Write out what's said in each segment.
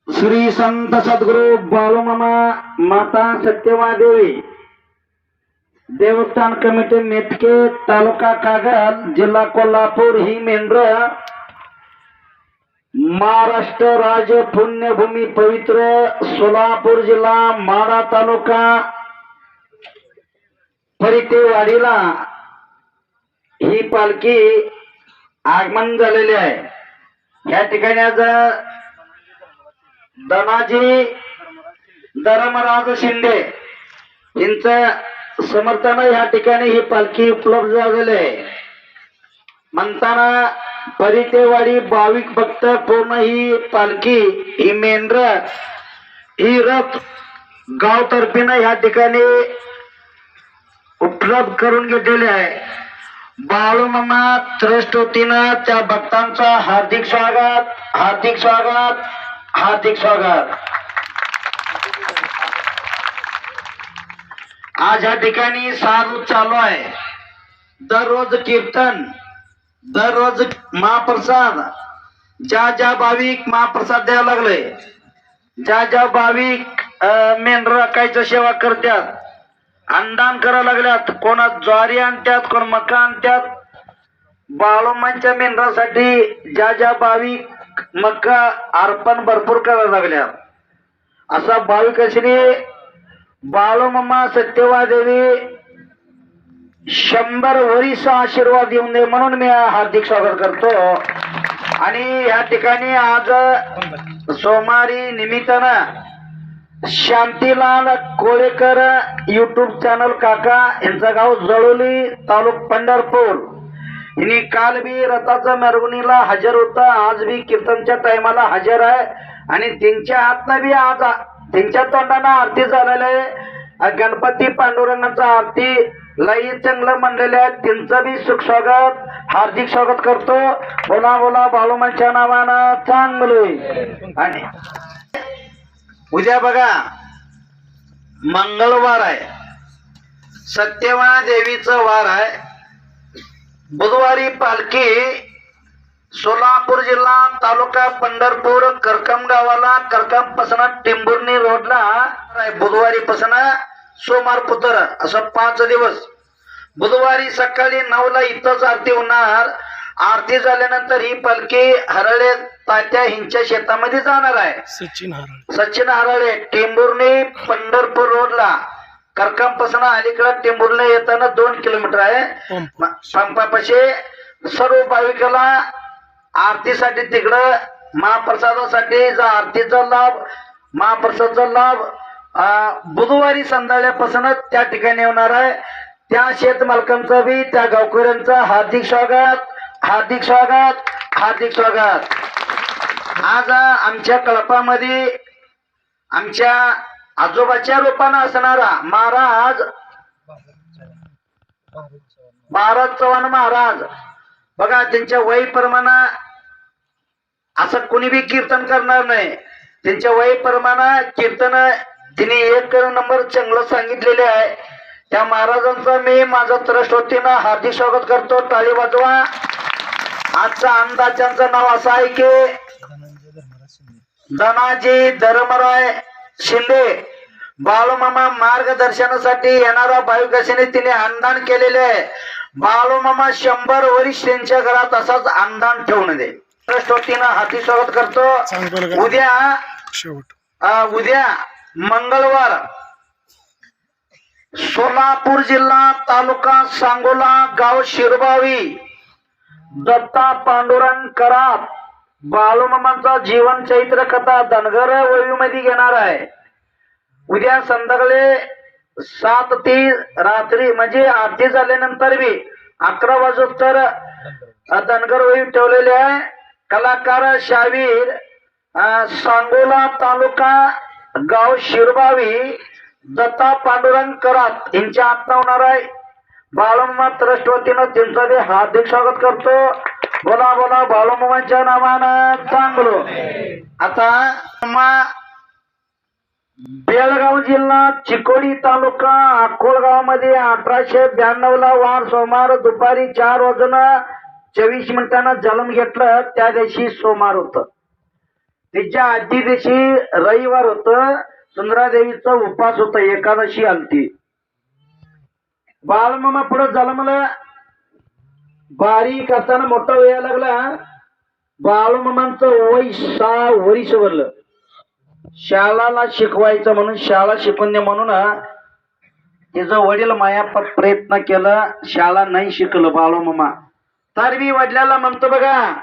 श्री संत सद्गुरु बाळूमामा माता सत्यवादेवी देवस्थान कमिटी मेतके तालुका कागल जिल्हा कोल्हापूर ही मेंढर महाराष्ट्र राज्य पुण्यभूमी पवित्र सोलापूर जिल्हा माढा तालुका परितेवाडीला ही पालखी आगमन झालेली आहे। या ठिकाणी आज धनाजी धर्मराज शिंदे यांचं समर्थन या ठिकाणी ही पालखी उपलब्ध झालेली आहे। म्हणताना परितेवाडी भाविक भक्त पूर्ण ही पालखी ही मेंढर ही रथ गाव तर्फीने या ठिकाणी उपलब्ध करून घेतलेली आहे। बाळूमामा ट्रस्ट वतीनं त्या भक्तांचा हार्दिक स्वागत हार्दिक स्वागत हार्दिक स्वागत। आज या ठिकाणी साधू चालू आहे। दररोज कीर्तन दररोज महाप्रसाद ज्या ज्या भाविक महाप्रसाद द्यायला लागले ज्या ज्या भाविक मेंढर राखायचं सेवा करतात अन्नदान करायला लागल्यात कोणा ज्वारी आणतात कोण मका आणतात बाळूमांच्या मेंढरासाठी ज्या ज्या भाविक मका अर्पण भरपूर करायला लागल्यात असा भाविक असणे बाळूमामा सत्यवादेवी 100 वर्ष आशीर्वाद देऊन दे म्हणून मी हार्दिक स्वागत करतो। आणि या ठिकाणी आज सोमवारी निमित्तानं शांतीलाल कोळेकर यूट्यूब चॅनल काका यांचं गाव जळोली तालुका पंढरपूर यांनी काल बी रथाच्या मिरवणुकीला हजर होता आज बी कीर्तनच्या टायमाला हजर आहे आणि त्यांच्या हातनं बी आज त्यांच्या तोंडानं आरती झालेलं आहे। गणपती पांडुरंगाचा आरती लई चांगलं म्हणलेलं आहे त्यांचं बी सुख स्वागत हार्दिक स्वागत करतो। बोला बोला बाळूमांच्या नावानं चांगलं। आणि उद्या बघा मंगळवार आहे सत्यवा देवीचं वार आहे। बुधवारी पालखी सोलापूर जिल्हा तालुका पंढरपूर करकम गावाला करकम पासून टिंबुर्णी रोडला बुधवारी पासून सोमवार पुतर असं 5 दिवस। बुधवारी सकाळी 9 ला इथंच आरती होणार। आरती झाल्यानंतर ही पालखी हरळे तात्या हिंच्या शेतामध्ये जाणार आहे। सचिन हरळे टेंभुर्णी पंढरपूर रोडला करकम पासून अलीकडे टेंभुर्णी येताना 2 किलोमीटर आहे। पंपापाशी सर्व भाविकाला आरतीसाठी तिकडं महाप्रसादासाठी आरतीचा लाभ महाप्रसादाचा लाभ बुधवारी संध्याकाळपासून त्या ठिकाणी होणार आहे। त्या शेत मालकांचं बी त्या गावकऱ्यांचं हार्दिक स्वागत हार्दिक स्वागत हार्दिक स्वागत। आज आमच्या कळपामध्ये आमच्या आजोबाच्या रूपानं असणारा महाराज भारत चव्हाण महाराज बघा त्यांच्या वयप्रमाणे असं कोणी बी कीर्तन करणार नाही। त्यांच्या वयप्रमाणे कीर्तन तिने 1 नंबर चांगलं सांगितलेले आहे। त्या महाराजांचं मी माझं ट्रस्ट वतीनं हार्दिक स्वागत करतो। टाळी वाजवा। आजचा अंदाजांचं नाव असं आहे की धनाजी धर्मराय शिंदे बाळूमामा मार्गदर्शनासाठी येणारा भाविक असणे तिने अन्नदान केलेले आहे। बाळूमामा 100 वर्ष त्यांच्या घरात असाच अन्नदान ठेवून दे। ट्रस्ट वतीनं हार्दिक स्वागत करतो। उद्या मंगळवार सोलापूर जिल्हा तालुका सांगोला गाव शिरबावी दत्ता पांडुरंग कराप बाळूमामांचा जीवन चैत्र कथा धनगर वळीमध्ये घेणार आहे। उद्या संध्याकाळी 7 ते रात्री म्हणजे आरती झाल्यानंतर बी 11 वाजोस्तर धनगर वळी ठेवलेले आहे। कलाकार शावीर सांगोला तालुका गाव शिरबावी दत्ता पांडुरंग कराप यांच्या हातनं होणार आहे। बाळूमामा ट्रस्ट वतीनं त्यांचं बी हार्दिक स्वागत करतो। बोला बोला बाळूमामांच्या नावानं चांगलं। आता बेळगाव जिल्हा चिकोडी तालुका अकोलगाव मध्ये 1892 ला वार सोमवार दुपारी 4 वाजून 24 मिनिटांना जन्म घेतलं त्या दिवशी सोमवार होतं। तिच्या आधी दिवशी रविवार होत, सुंदरादेवीचा उपास होता, एकादशी आलती. बाळमामा पुढे झालं, मला बारीक असताना मोठा वेळ लागला. बाळमामांचं वय 6 वर्ष भरलं. शाळाला शिकवायचं म्हणून, शाळा शिकून दे म्हणून तिचं वडील मायाप्पा प्रयत्न केला, शाळा नाही शिकलं बाळमामा. तर मी वडिलाला म्हणतो, बघा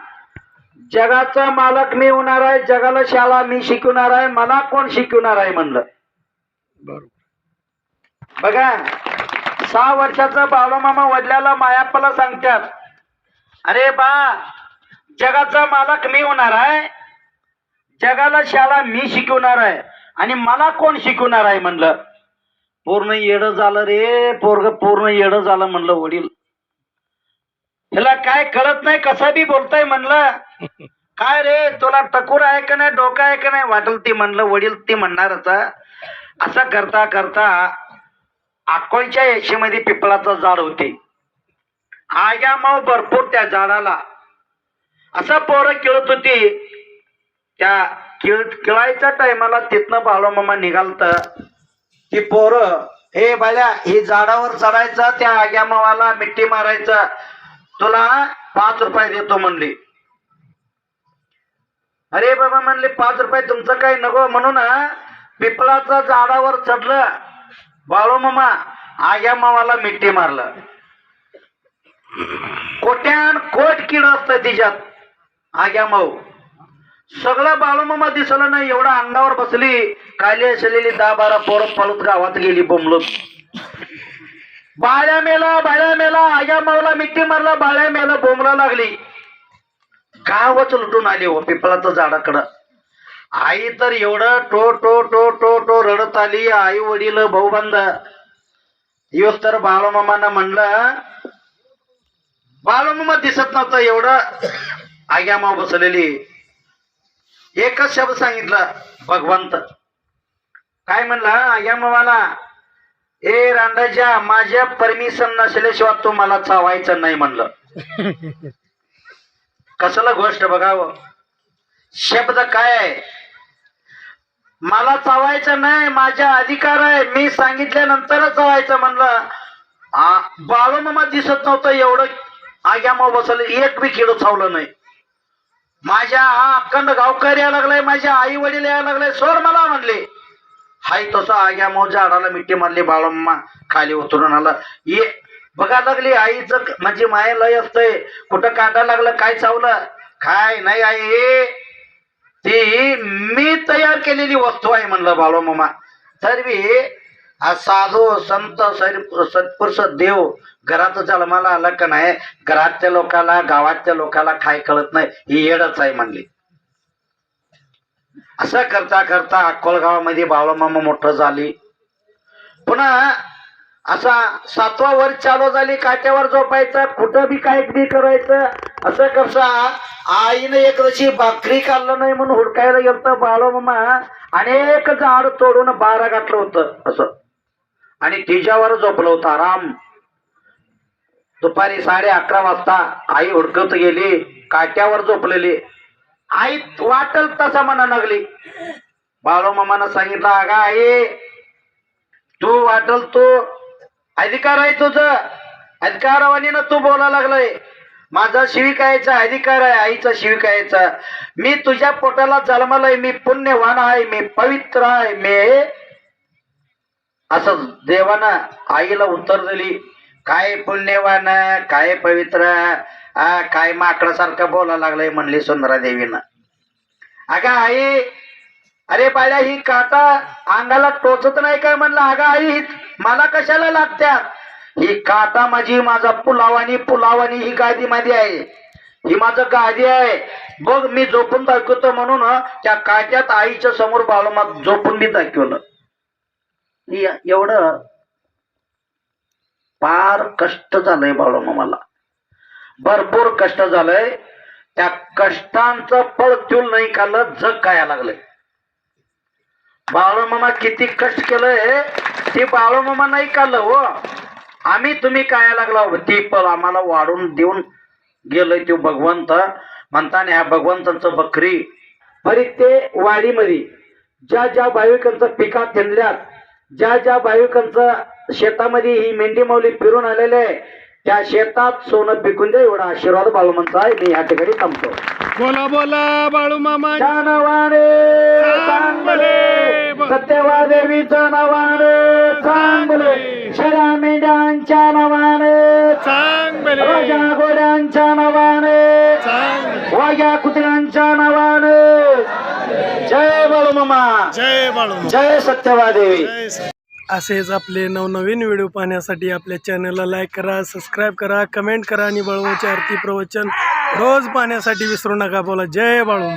जगाचा मालक मी होणार आहे, जगाला शाळा मी शिकवणार आहे, मला कोण शिकवणार आहे म्हणलं. बघा 6 वर्षाचा बाळमामा वडिलाला मायाप्पाला सांगतात, अरे बा जगाचा मालक मी होणार आहे, जगाला शाळा मी शिकवणार आहे, आणि मला कोण शिकवणार आहे म्हणलं. पूर्ण येडं झालं रे पोरग, पूर्ण येडं झालं म्हणलं वडील. ह्याला काय कळत नाही, कसा बी बोलताय म्हणलं. काय रे तुला टकूर आहे का नाही, डोकं आहे का नाही, वाटल ती म्हणलं वडील ती म्हणणारच. असं करता करता अक्कोलच्या येशीमध्ये पिपळाचं झाड होते. आग्या माव भरपूर त्या झाडाला. असं पोरं खेळत होती. त्या खेळायच्या टायमाला तिथनं बाळमामा निघालत. ती पोरं, हे बाल्या ही झाडावर चढायचं, त्या आग्या मावाला मिट्टी मारायचं, तुला 5 रुपये देतो म्हणली. अरे बाबा म्हणले 5 रुपये तुमचं काही नको म्हणून पिपळाच्या झाडावर चढलं बाळूमामा, आग्या मावाला मिट्टी मारलं. कोट्यान कोट किड असतं तिच्यात आग्या माऊ. सगळं बाळूमामा दिसलं नाही, एवढा अंगावर बसली. खाली असलेली 10-12 पोरं पळत गावात गेली बोंबलत. बाळ्या मेला, बाळ्या मेला, आग्या माऊला मिट्टी मारला, बाळ्या मेला बोंबला लागली. गावच लुटून आली हो पिपळाचं झाडाकडं. आई तर एवढं टो टो टो टो टो रडत आली. आई वडील भाऊबंद येऊस तर बाळूमामांना म्हणलं, बाळूमामा दिसत नव्हतं, एवढं आग्या माऊ बसलेली. एकच शब्द सांगितलं, भगवंत. काय म्हणला आग्या मावाला, ए रांडाच्या माझ्या परमिशन नसल्याशिवाय तू मला चावायचं नाही म्हणलं. कसलं गोष्ट बघावं, शब्द काय आहे. मला चावायचं नाही, माझा अधिकार आहे, मी सांगितल्यानंतरच चावायचं म्हणलं. बाळूमामा दिसत नव्हतं, एवढं आग्या माव बसलं, एक बी किडो चावलं नाही. माझ्या अखंड गावकरी यायला लागलाय, माझ्या आई वडील यायला लागलाय, सोड मला म्हणले. हाय तसं आग्या माव झाडाला मिट्टी मारली. बाळूमामा खाली उतरून आला. ये बघा लागली आईचं म्हणजे माया लय असतंय, कुठं काटा लागलं, काय चावलं, काय नाही आई ती मी तयार केलेली वस्तू आहे म्हणलं बाळूमामा. तर बी साधू संत सत्पुरुष देव घरात जन्माला आला का नाही, घरातल्या लोकाला गावातल्या लोकाला काय कळत नाही, ही येडच आहे म्हणली. असं करता करता अक्कोलगावामध्ये बाळूमामा मोठं झाली. पुन्हा असा 7वा वर्ष चालू झाली. काट्यावर झोपायचं, कुठं बी काय बी करायचं. असं करता आईनं एक दिवशी भाकरी खाल्लं नाही म्हणून हुडकायला गेलं बाळूमामा. अनेक झाड तोडून 12 घातलं होतं असं, आणि तिच्यावर झोपलं होतं आराम. दुपारी 11:30 वाजता आई हुडकत गेली, काट्यावर झोपलेली. आई वाटल तसा म्हणा लागली. बाळूमामानं सांगितलं, अगं आई तू वाटल तू अधिकार आहे तुझं, अधिकारावानीनं तू बोलायला लागलाय. माझा शिविकायचा अधिकार आहे, आईचा शिविकायचा. मी तुझ्या पोटाला जन्मालाय, मी पुण्यवान आहे, मी पवित्र आहे, मी असं देवानं आईला उत्तर दिली. काय पुण्यवान, काय पवित्र, काय माकडासारखं बोलायला लागलंय म्हणली सुंदरादेवीनं. अगं आई, अरे बाळ्या ही काटा अंगाला टोचत नाही काय म्हणलं. अगं आई मला कशाला लागत्यात, ही काटा माझी, माझा पुलावानी पुलावानी ही गादी मध्ये आहे, ही माझं गादी आहे बघ. मी झोपून दाखवतो म्हणून त्या काट्यात आईच्या समोर बाळूमा झोपून मी दाखवलं. एवढं फार कष्ट झालंय बाळूमामाला, भरपूर कष्ट झालंय. त्या कष्टांचं फळ चूल नाही खाल्लं, जग खायला लागलंय. बाळूमामा किती कष्ट केलंय ते बाळूमामा नाही खाल्लं हो, आम्ही तुम्ही खायला लागला. ती फळ आम्हाला वाढून देऊन गेलोय तो भगवंत. म्हणताना ह्या भगवंतांचं बकरी फरीत ते वाडीमध्ये ज्या ज्या भाविकांचं पिकात थिंडल्यात, ज्या ज्या भाविकांचं शेतामध्ये ही मेंढी माऊली फिरून आलेले आहे, त्या शेतात सोनं पिकून दे एवढा आशीर्वाद बाळूमामांचा आहे. मी या ठिकाणी थांबतो. बोला बोला बाळू मामा नवाने चांगले, सत्यवादेवीचं नवाने चांगले, शेळ्या मेंढ्यांच्या नवाने चांगले, राजा घोड्यांच्या नवाने, वाघ्या कुत्र्यांच्या नवाने. जय बाळूमामा, जय बाळू मामा. जय सत्यवादेवी. असेच आपले नवनवीन व्हिडिओ पाहण्यासाठी आपल्या चॅनलला लाईक करा, सबस्क्राईब करा, कमेंट करा आणि बाळूमामाची आरती प्रवचन रोज पाहण्यासाठी विसरू नका. बोला जय बाळू.